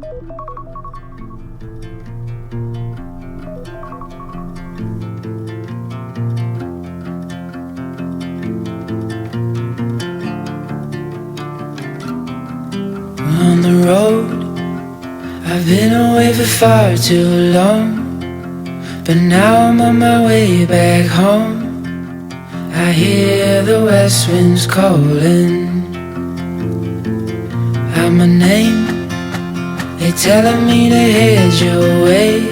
On the road, I've been away for far too long, but now I'm on my way back home. I hear the west winds calling out my name. They're telling me to head your way,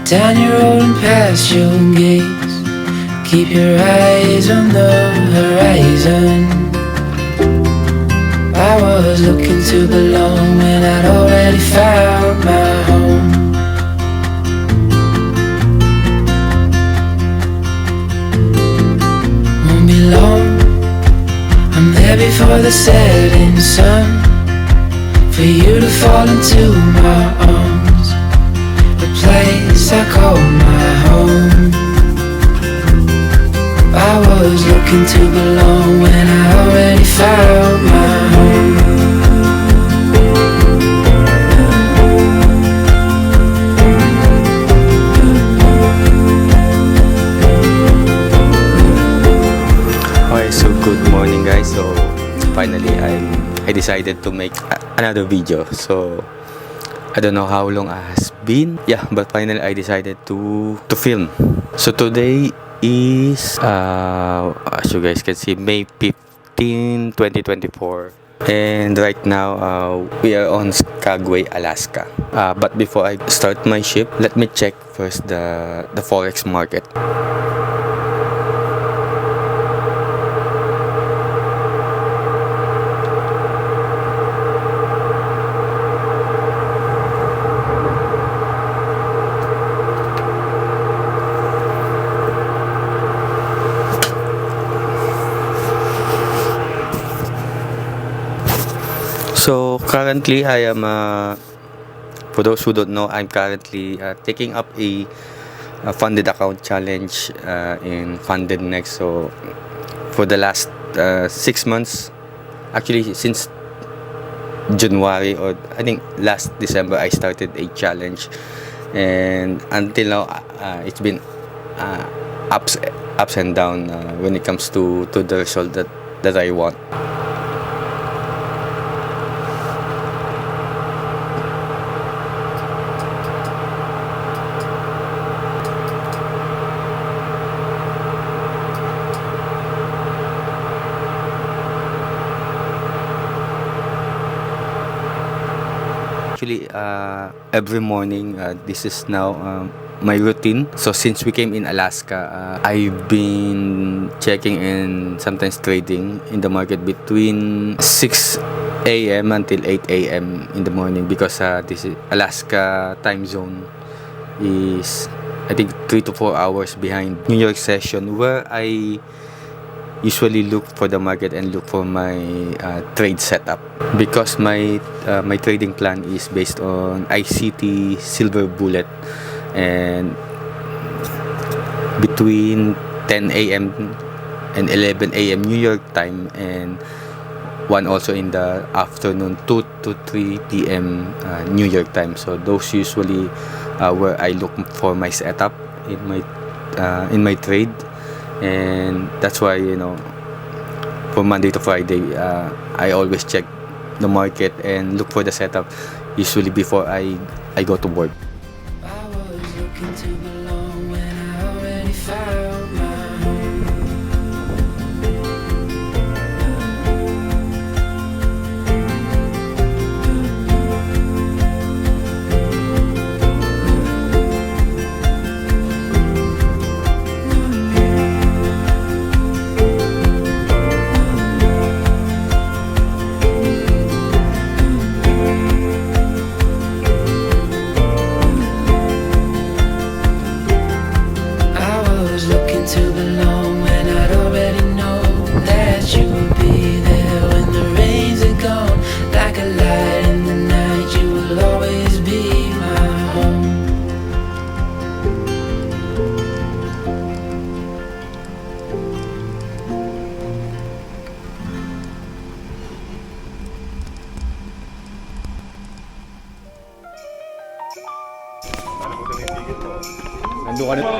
down your road and past your gates. Keep your eyes on the horizon. I was looking to belong when I'd already found my home. Won't be long, I'm there before the setting sun, for you to fall into my arms, the place I call my home. I was looking to belong when I already found my home. Okay, so good morning guys. So finally I decided to make another video. So I don't know how long it has been. Yeah, but finally I decided to film. So today is as you guys can see, May 15, 2024, and right now we are on Skagway, Alaska. But before I start my ship, let me check first the Forex market. So currently I am, for those who don't know, I'm currently taking up a funded account challenge in Funded Next. So for the last 6 months, actually since January, or I think last December, I started a challenge, and until now it's been ups and down when it comes to the result that I want. Actually, every morning, this is now my routine. So since we came in Alaska, I've been checking and sometimes trading in the market between 6 a.m. until 8 a.m. in the morning, because this is Alaska time zone is, I think, 3 to 4 hours behind New York session, where I usually look for the market and look for my trade setup, because my trading plan is based on ICT silver bullet, and between 10 a.m. and 11 a.m. New York time, and one also in the afternoon, 2 to 3 p.m. New York time. So those usually where I look for my setup in my trade. And that's why, you know, for Monday to Friday, I always check the market and look for the setup, usually before I go to work. I was looking to belong when I already found my home. Nandun ka na.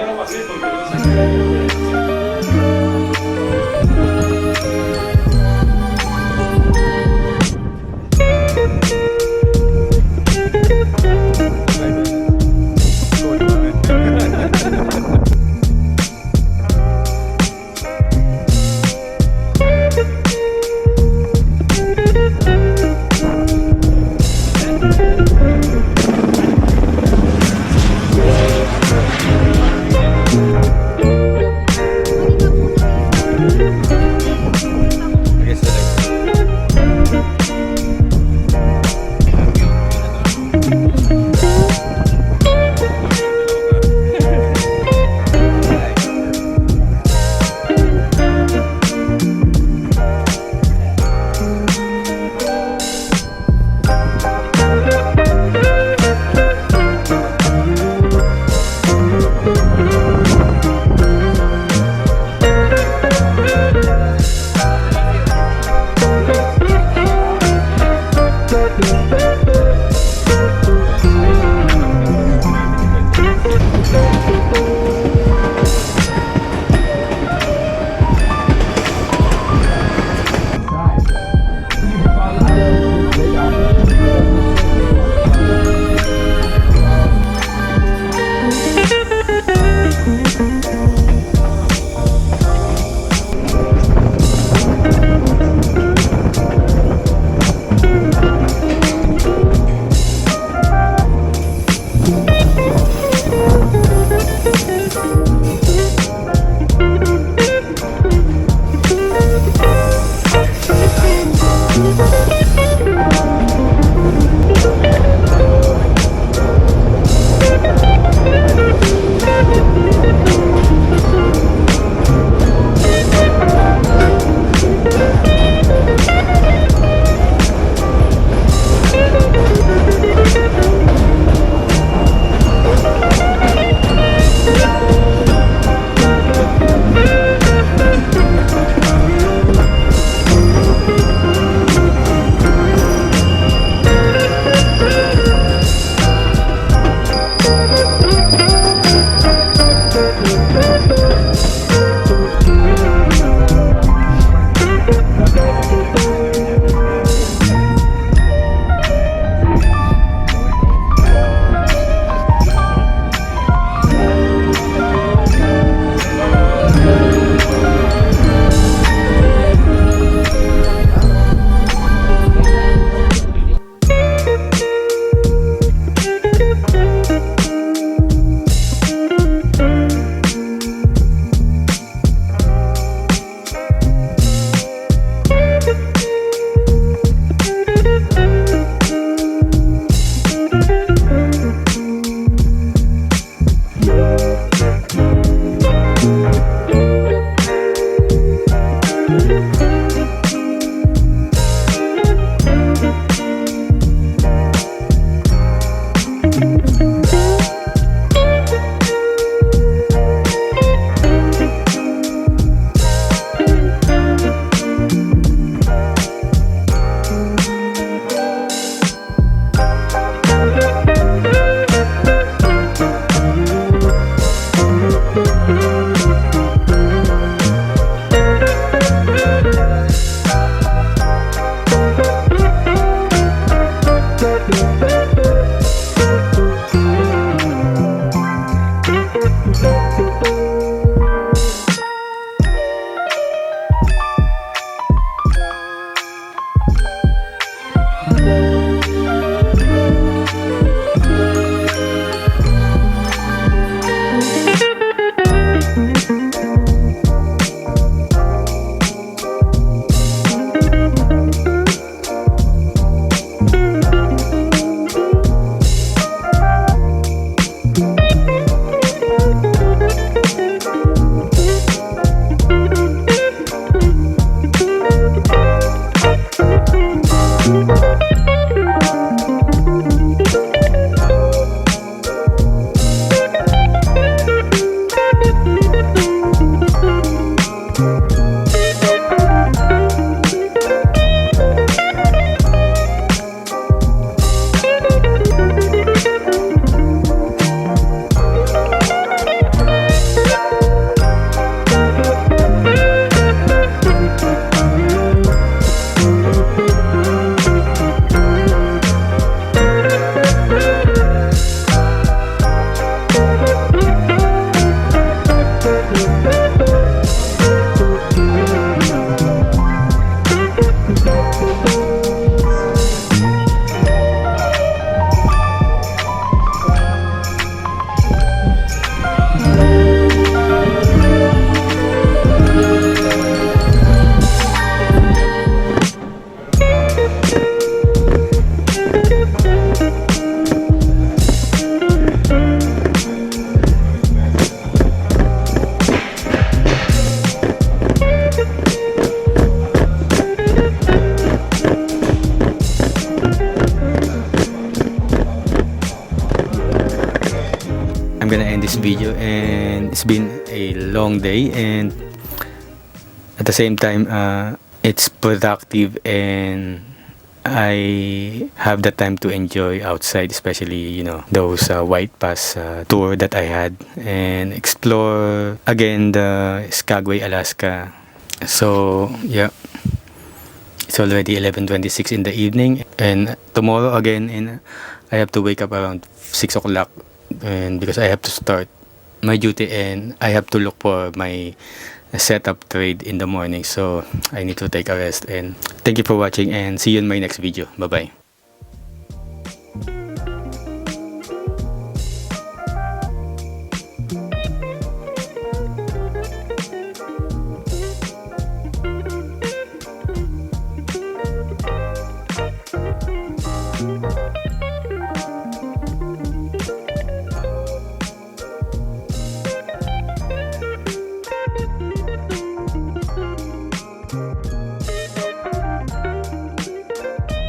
I'm gonna end this video, and it's been a long day, and at the same time it's productive, and I have the time to enjoy outside, especially those white pass tour that I had, and explore again the Skagway, Alaska. So yeah, it's already 11:26 in the evening, and tomorrow again, and I have to wake up around 6 o'clock, and because I have to start my duty, and I have to look for my setup trade in the morning, so I need to take a rest. And thank you for watching, and see you in my next video. Bye bye.